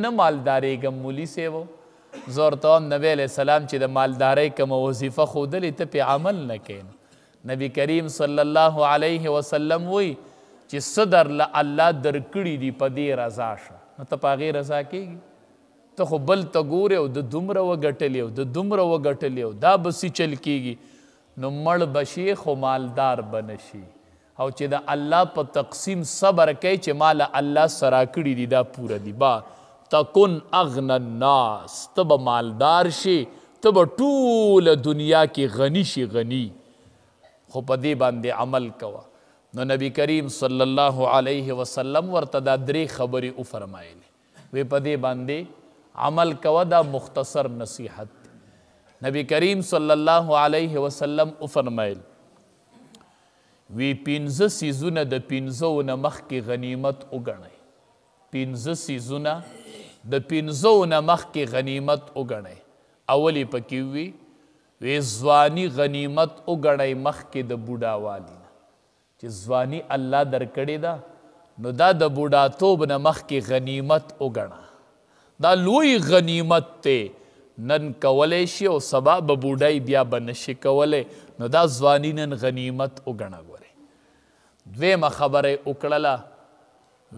نه مالدارېږم مولي صاحب زه ورته وایم نبی علیه السلام چې د مالدارۍ کومه وظیفه ښودلې ته پې عمل نه کوې نبي کریم صلی الله علیه وسلم وایي چې څه درله الله درکړي دي په دې رضا شه نو ته په هغې رضا کېږي ته خو بل ته ګورې او د دومره وګټلې او د دومره وګټلې او دا به څه چل کېږي نو مړ به شي خو مالدار به نه شي او چې د الله په تقسیم صبر کوي چې ماله الله سره کړي دي دا پوره دي با تکن اغنى الناس ته به مالدار شي ته به ټوله دنیا کې غني شي غني خو په دې باندې عمل کوه نو نبی کریم صلی الله علیه وسلم ورته دا درې خبرې وفرمایلې وی په دې باندې عمل کوه دا مختصر نصیحت نبی کریم صلی الله علیه وسلم وفرمایل وی پنځه څیزونه د پنځو نه مخکې غنیمت وګڼئ پنځه څیزونه د پنځو نه مخکې غنیمت وګڼئ اول یې پکې وی ځواني غنیمت وګڼئ مخکې د بوډاوالي نه چې ځواني الله درکړې ده نو دا د بوډاتوب نه مخکې غنیمت وګڼه دا لوی غنیمت دی نن کولی شي او سبا به بوډۍ بیا به نشي کولی نو دا ځواني نن غنیمت وګڼه ګورئ دویمه خبره یې وکړله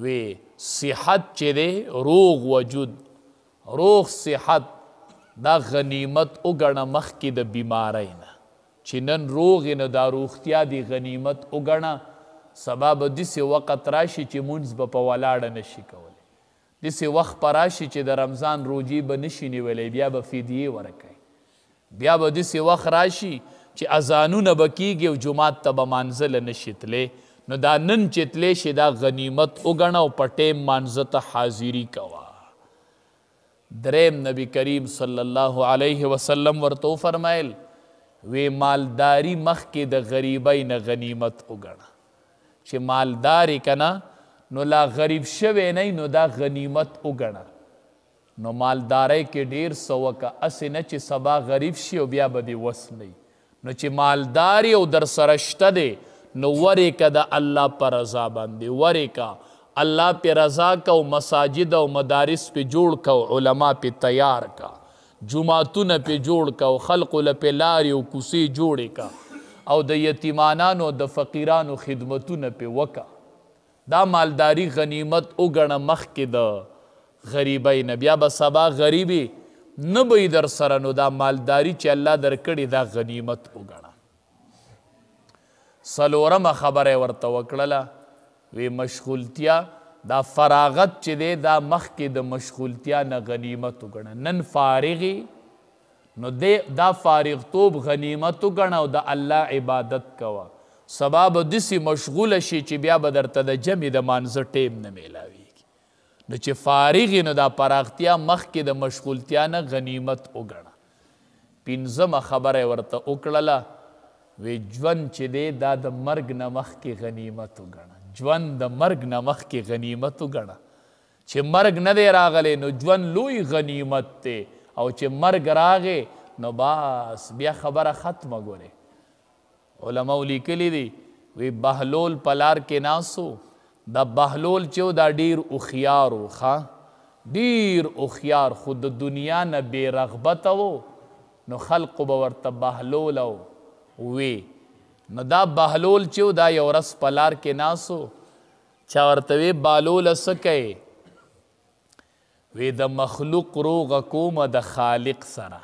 وی صحت چې دی روغ وجود روغ صحت دا غنیمت وګڼه مخکې د بیمارۍ نه چې نن روغ نو دا روغتیا دی غنیمت وګڼه سبا به داسې وخت راشي چې مونځ به په ولاړه نشي کولی داسې وخت به راشي چې د رمضان روجې به نشي نیولی بیا به فدیې ورکوي بیا به داسې وخت راشي چې اذانونه به کیږي او جومات ته به مانځله نشي تلی نو دا نن چې تلی شي دا غنیمت وګڼه او په ټیم مانځه ته حاضري کوه دریم نبی کریم صلی الله علیه وسلم ورته وفرمیل وی مالداری مخکې د غریبۍ نه غنیمت وګڼه چې مالدارې که نه نو لا غریب شوی نه نو دا غنیمت وګڼه نو مالدارۍ کې ډیر څه وکړه هسې نه چې سبا غریب شي او بیا به دې وس نه نو چې مالداري او در سره شته دی نو ورې که د الله په رضا باندې ورې که الله پې رضا که او مساجد او مدارس پې جوړ که او علما پې تیار که جوماتونه پې جوړ که او خلقو له پې لارې او کوڅې جوړې که او د یتیمانانو د فقیرانو خدمتونه پې وکه دا مالداری غنیمت وګڼه مخکې د غریبۍ نه بیا به سبا غریبي نه به در سره نو دا مالداری چې الله درکړې دا غنیمت وګڼه څلورمه خبره یې ورته وکړله وی مشغولتیا دا فراغت چې دی دا مخکې د مشغولتیا نه غنیمت وګڼه نن فارغي نو دا فارغتوب غنیمت وګڼه او د الله عبادت کوه سبا به داسې مشغوله شي چې بیا به درته د جمع د مانځه ټیم نه میلاویږي نو چې فارغ نو دا پراختیا مخکې د مشغولتیا نه غنیمت وګڼه پنځمه خبره یې ورته وکړله وی ژوند چې دی دا د مرګ نه مخکې غنیمت وګڼه ژوند د مرګ نه مخکې غنیمت وګڼه چې مرګ نه دی راغلی نو ژوند لوی غنیمت دی او چې مرګ راغی نو بس بیا خبره ختمه ګورې علماء لیکلی دی وی بهلول په لار کې ناسو دا بهلول چې دا ډیر هوښیار و ښه ډیر هوښیار خو د دنیا نه بې رغبته و نو خلقو به ورته بهلول وی نو دا بهلول چې دا یو ورځ په لار کې ناسو چا ورته وی بهلوله څه کوې وی د مخلوق روغه کومه د خالق سره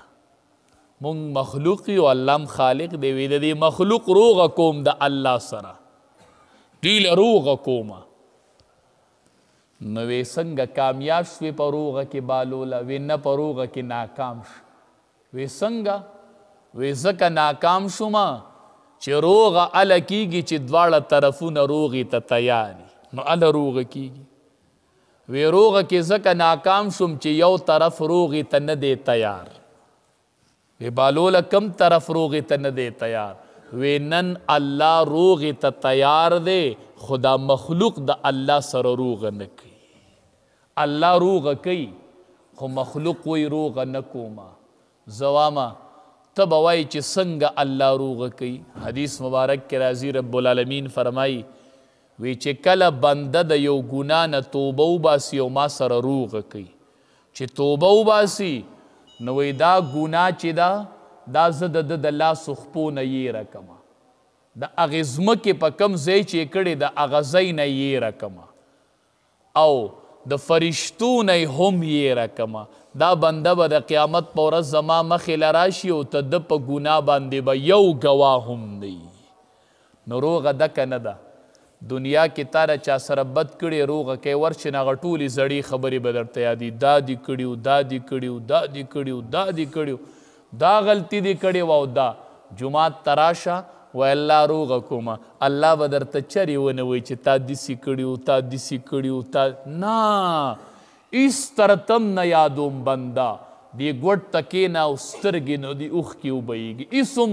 مونږ مخلوق یو الله هم خالق دی وی د دې مخلوق روغه کوم د الله سره ډیله روغه کومه نو وی څنګه کامیاب شوې په روغه کې بهلوله وی نه په روغه کې ناکام شو وی څنګه وی ځکه ناکام شومه چې روغه اله کیږي چې دواړه طرفونه روغې ته تیاري نو اله روغه کیږي وی روغه کې ځکه ناکام شوم چې یو طرف روغې ته نه دی تیار وی بهلوله کم طرف روغې ته نه دی تیار وی نن الله روغې ته تیار دی خو دا مخلوق د الله سره روغه نه کوي الله روغه کوي خو مخلوق وی روغه نه کومه زه وامه ته به وایي چې څنګه الله روغه کوي حدیث مبارک کې راځي رب العالمین فرمایي وی چې کله بنده د یو ګناه نه توبه وباسي او ما سره روغه کوي چې توبه وباسي نو وایي دا ګناه چې دا زه د لاس خپو نه یېره کمه د هغې ځمکې په کوم ځای چې یې کړې د هغه ځای نه یېره کمه او د فرشتو نه هم یېره کمه دا بنده به د قیامت په ورځ زما مخې له راشي او ته د په ګناه باندې به یو ګواه هم نه نو روغه دکه نه ده دنیا کې تا نه چا سره بد کړي روغه کې ورشي نه هغه ټولې زړې خبرې به درته یادي دا دې کړي دا دې کړي دا دې کړي دا دې کړي دا غلطي دې کړې وه او دا جومات ته راشه وای الله روغه کومه الله به درته چرې ونه وایي چې تا داسې کړي تا داسې کړي تا نه هېڅ ترتم نه یادوم بنده دې ګوټ ته کښېنه او سترګې نو دې اوښکې وبهیږي هېڅ